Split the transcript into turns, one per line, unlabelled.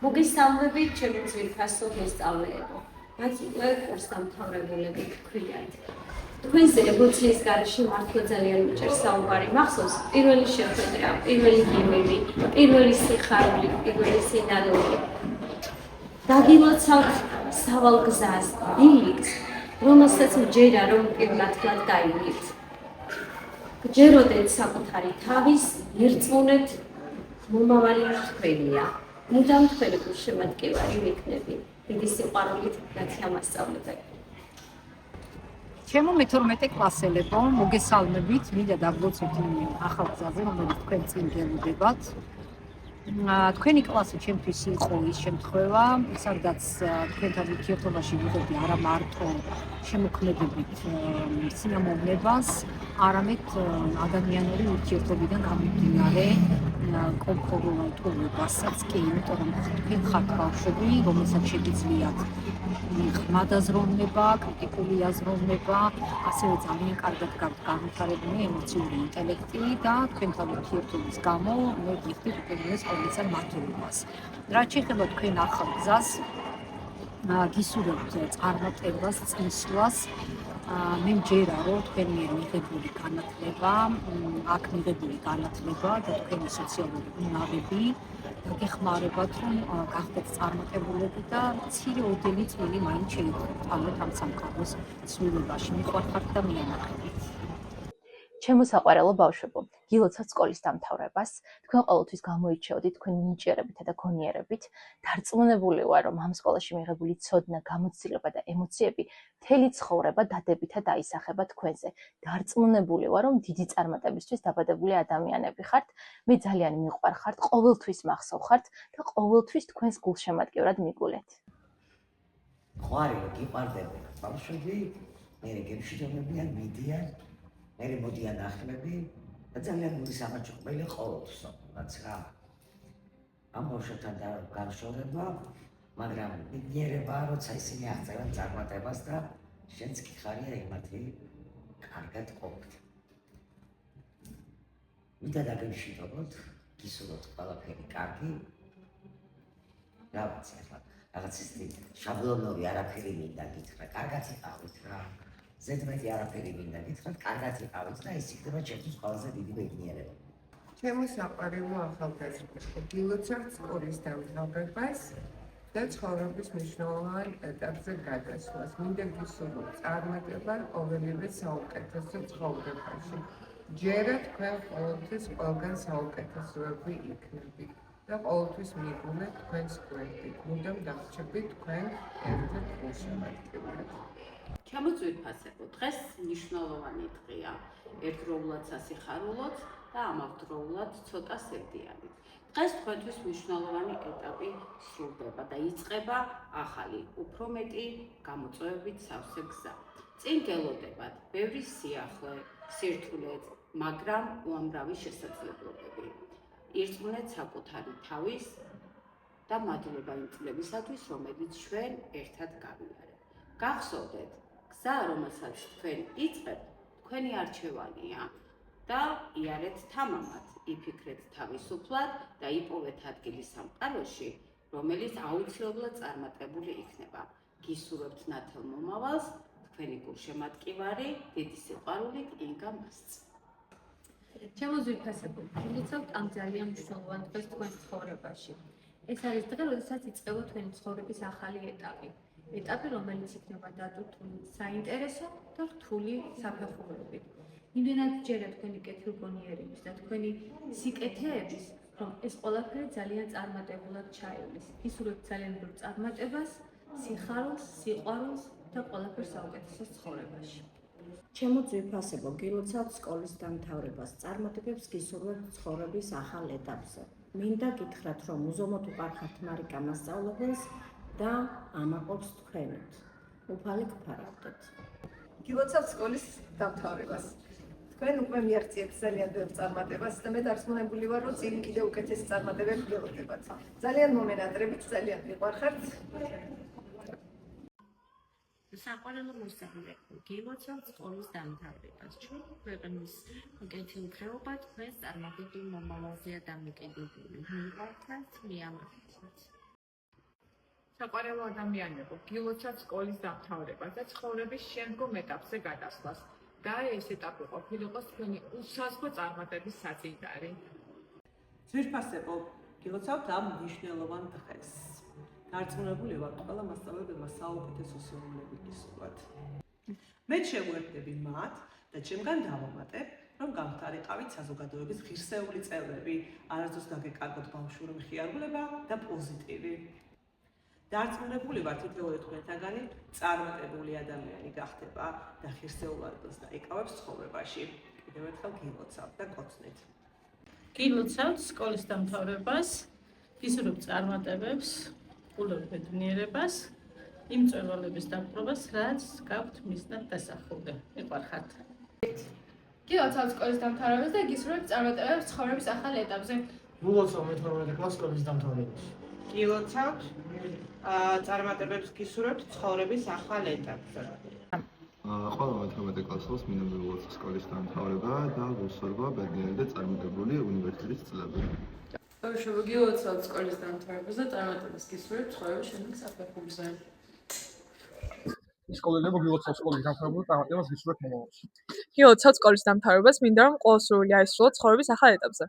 მოგესალმებით, ჩემი ძვირფასო მოსწავლეებო. მათ უკვე კურსდამთავრებულები გქვიათ. თქვენზე ემოციის გარეშე მართლა ძალიან მიჭერს საუბარი. მახსოვს პირველი შეხვედრა, პირველი გიმები, პირველი სიხარული, პირველი სინანული. დაგილოცავთ სავალ გზას, დილიქს, რომელსაც მჯერა რომ პირნათლად დაივლით. გჯეროდეთ საკუთარი თავის, ირწმუნეთ მომავალი თქვენია. მუდამ თქვენი გულშემატკივარი ვიქნები. დიდი სიყვარულით გათამასწავლებთ.
ჩემო მე-12 კლასელებო, მოგესალმებით, მინდა დაგლოცოთ იმ ახალ გზაზე, რომელიც თქვენ წინ გელოდებათ. თქვენი კლასი ჩემთვის იყო ის შემთხვევა, სადაც თქვენთან ურთიერთობაში ვიღებდი არა მარტო შემოქმედებით სინამოვნებას, არამედ ადამიანური ურთიერთობიდან გამომდინარე კომფორტულობასაც კი, იმიტომ რომ თქვენ ხართ ბავშვები, რომელსაც შეგიძლიათ ღრმა დაზროვნება, კრიტიკული აზროვნება, ასევე ძალიან კარგად გაქვთ განვითარებული ემოციური ინტელექტი და თქვენთან ურთიერთობის გამო მე გიხდით უპირველეს ყოვლისა მართლობას. რაც შეეხება თქვენ ახალ გზას, გისურვებთ წარმატებას, წინსვლას. მე მჯერა რომ თქვენი მიერ მიღებული განათლება, აქ მიღებული განათლება და თქვენი სოციალური უნარები დაგეხმარებათ, რომ გახდეთ წარმატებულები და მცირე ოდენი წვლილი მაინც შეიტანოთ ამ სამყაროს ცვლილებაში. მიყვარხართ და მიამაყენეთ.
ჩემო საყვარელო ბავშვებო, გილოცავთ სკოლის დამთავრებას. თქვენ ყოველთვის გამოირჩეოდით თქვენი ნიჭიერებითა და გონიერებით. დარწმუნებული ვარ, რომ ამ სკოლაში მიღებული ცოდნა, გამოცდილება და ემოციები მთელი ცხოვრება დადებითად აისახება თქვენზე. დარწმუნებული ვარ, რომ დიდი წარმატებისთვის დაბადებული ადამიანები ხართ. მე ძალიან მიყვარხართ, ყოველთვის მახსოვხართ და ყოველთვის თქვენს გულშემატკივრად მიგულეთ.
ხვარი რომ გიყვარდება ბავშვები, მე გემშვიდობებიან, მიდიან, მე მოდიან ახლები და ძალიან მოდის ამაჩუყბელი ყოველთვის რაც რა. ამ ბავშვებთან განშორება, მაგრამ მიგიერებაა, როცა ისინი აღწევენ წარმატებას და შენც კი ხარია იმათი კარგად ყოფთ. მინდა დაგემშვიდობოთ, გისურვოთ ყველაფერი კარგი. რა ვიცი ახლა რაღაც ისეთი შაბლონური არაფერი მინდა გითხრა, კარგად იყავით რა. ზედმეტი არაფერი მინდა გითხრათ, კარგად იყავით და ის იქნება ჩემთვის ყველაზე დიდი ბედნიერება.
ჩემო საყვარელო ახალგაზრდებო, გილოცავთ სკოლის დამთავრებას და ცხოვრების მნიშვნელოვან ეტაპზე გადასვლას. მინდა გისურვოთ წარმატება ყოველივე საუკეთესო ცხოვრებაში. ჯერა თქვენ ყოველთვის ყველგან საუკეთესოები იქნებით და ყოველთვის მიგულეთ თქვენს გვერდით. მუდამ დაგრჩებით თქვენ ერთ-ერთ გულშემატკივრად.
ჩემო ძვირფასებო, დღეს მნიშვნელოვანი დღეა. ერთდროულად სასიხარულოც და ამავდროულად ცოტა სევდიანით. დღეს თქვენთვის მნიშვნელოვანი ეტაპი სრულდება და იწყება ახალი, უფრო მეტი გამოწვევებით სავსე გზა. წინ გელოდებათ ბევრი სიახლე, სირთულეც, მაგრამ უამრავი შესაძლებლობები. ირწმუნეთ საკუთარი თავის და მადლობა იმ წლებისათვის, რომელიც ჩვენ ერთად გავიარეთ. გახსოვდეთ, გზა, რომელსაც თქვენ იწყებთ, თქვენი არჩევანია და იარეთ თამამად, იფიქრეთ თავისუფლად და იპოვეთ ადგილი სამყაროში, რომელიც აუცილებლად წარმატებული იქნება. გისურვებთ ნათელ მომავალს, თქვენი გულშემატკივარი, დიდი სიყვარულით, ინგა მასწ.
ჩემო ძვირფასებო, გილოცავთ ამ ძალიან მნიშვნელოვან დღეს თქვენ ცხოვრებაში. ეს არის დღე, როდესაც იწყება თქვენი ცხოვრების ახალი ეტაპი. ეტაპი, რომელიც იქნება დატვირთული საინტერესო და რთული საფეხურებით. იმდენად ჯერა თქვენი კეთილგონიერების და თქვენი სიკეთეების, რომ ეს ყველაფერი ძალიან წარმატებულად ჩაივლის. გისურვებთ ძალიან ბევრ წარმატებას, სიხარულს, სიყვარულს და ყველაფერ საუკეთესოს ცხოვრებაში.
ჩემო ძვირფასებო, გილოცავთ სკოლის დამთავრებას. წარმატებებს გისურვებთ ცხოვრების ახალ ეტაპზე. მინდა გითხრათ, რომ უზომოდ უყარხართ მარიკა მასწავლებელს და ამაყობს თქვენით. უფალი გფარავდეთ.
გილოცავთ სკოლის დამთავრებას. თქვენ უკვე მიაღწიეთ ძალიან ბევრ წარმატებას და მე დარწმუნებული ვარ, რომ წინ კიდევ უკეთესი წარმატებები გელოდებათ. ძალიან მომენატრებით, ძალიან მიყვარხართ.
საყვარელო მოსწავლეებო, გილოცავთ სკოლის დამთავრებას. ჩვენი ქვეყნის კეთილდღეობა თქვენს წარმატებულ მომავალზეა დამოკიდებული. მიყვარხართ, მიამაყენეთ.
საყვარელო ადამიანებო, გილოცავთ სკოლის დამთავრებას და ცხოვრების შემდგომ ეტაპზე გადასვლას. და ეს ეტაპი ყოფილიყოს თქვენი უსაზღრო წარმატების საწინდარი.
ძვირფასებო, გილოცავთ ამ მნიშვნელოვან დღეს. დარწმუნებული ვარ, ყველა მასწავლებელმა საუკეთესო სიამოვნები გისურვათ. მე შევუერთდები მათ და ჩემგან დავამატებ, რომ გამხდარიყავით საზოგადოების ღირსეული წევრები, არასდროს გაგეკარგოთ ბავშვური მხიარულება და პოზიტივი. დარწმუნებული ვარ, თითოეული თქვენთაგანი წარმატებული ადამიანი გახდება და ღირსეულადობას დაიკავებს ცხოვრებაში. კიდევ ერთხელ გილოცავთ და გოცნით.
გილოცავთ სკოლის დამთავრებას, გისურვებთ წარმატებებს, გულობ ბედნიერებას, იმ წვევალების დაპყრობას, რაც გაქვთ მისნად დასახული. მიყარხართ.
გილოცავთ სკოლის დამთავრებას და გისურვებთ წარმატებებს ცხოვრების ახალ ეტაპზე.
გულოცავ მე-12 კლასს სკოლის დამთავრებას.
გილოცავთ წარმატებებს გისურვებთ ცხოვრების ახალ ეტაპზე.
ყველა მე-12 კლასს მინდა მივიღოთ სკოლის დამთავრება და ვუსურვა ბედნიერი და წარმატებული უნივერსიტეტის წლები.
ბავშვებო, გილოცავთ სკოლის დამთავრებას და წარმატებას გისურვებთ ცხოვრების შემდეგ საფეხურზე.
სკოლებო, გილოცავთ სკოლის დამთავრებას და წარმატებას გისურვებთ მომავალში.
გილოცავთ სკოლის დამთავრებას, მინდა რომ ყოველსრული აისრულოთ ცხოვრების ახალ ეტაპზე.